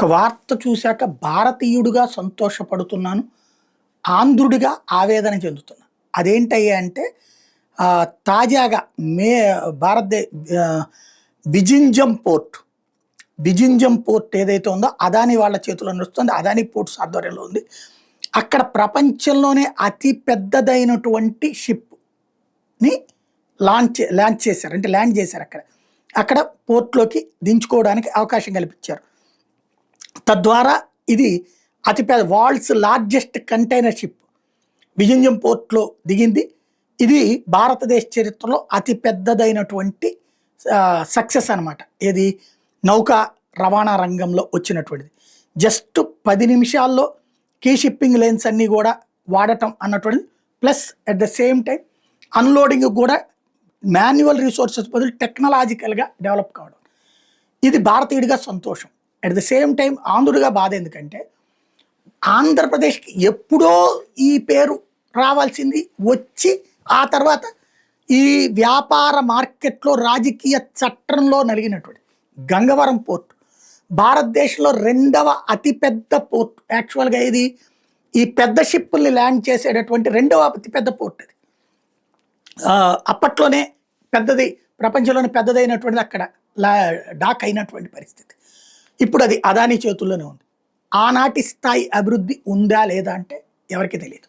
ఒక వార్త చూశాక భారతీయుడిగా సంతోషపడుతున్నాను. ఆంధ్రుడిగా ఆవేదన చెందుతున్నా. అదేంటయ్యా అంటే తాజాగా మే భారతదే ఆహ్, విజింజం పోర్ట్, విజింజం పోర్ట్ ఏదైతే ఉందో అదానీ వాళ్ళ చేతిలో నడుస్తుంది. అదానీ పోర్ట్స్ ఆధ్వర్యంలో ఉంది. అక్కడ ప్రపంచంలోనే అతి పెద్దదైనటువంటి షిప్‌ని లాంచ్ చేశారు. అంటే ల్యాండ్ చేశారు అక్కడ. అక్కడ పోర్ట్‌లోకి దించుకోవడానికి అవకాశం కల్పించారు. తద్వారా ఇది అతిపెద్ద world's largest container ship Vizhinjam పోర్ట్‌లో దిగింది. ఇది భారతదేశ చరిత్రలో అతి పెద్దదైనటువంటి సక్సెస్ అనమాట. ఏది నౌకా రవాణా రంగంలో వచ్చినటువంటిది. జస్ట్ 10 నిమిషాల్లో కీ షిప్పింగ్ లేన్స్ అన్నీ కూడా వాడటం అన్నటువంటిది. Plus at the same time unloading కూడా మాన్యువల్ రిసోర్సెస్ బదులు టెక్నాలజికల్‌గా డెవలప్ కావడం. ఇది భారతీయుడిగా సంతోషం. అట్ ద సేమ్ టైం ఆంధ్రుడిగా బాధ ఎందుకంటే ఆంధ్రప్రదేశ్‌కి ఎప్పుడో ఈ పేరు రావాల్సింది వచ్చి ఆ తర్వాత ఈ వ్యాపార మార్కెట్‌లో రాజకీయ చట్రంలో నలిగినటువంటి గంగవరం పోర్ట్ భారతదేశంలో రెండవ అతిపెద్ద పోర్ట్. యాక్చువల్‌గా ఇది ఈ పెద్ద షిప్పుల్ని ల్యాండ్ చేసేటటువంటి రెండవ అతిపెద్ద పోర్ట్ అది. అప్పట్లోనే పెద్దది, ప్రపంచంలోనే పెద్దదైనటువంటిది అక్కడ డాక్ అయినటువంటి పరిస్థితి. ఇప్పుడు అది అదానీ చేతుల్లోనే ఉంది. ఆనాటి స్థాయి అభివృద్ధి ఉందా లేదా అంటే ఎవరికీ తెలియదు.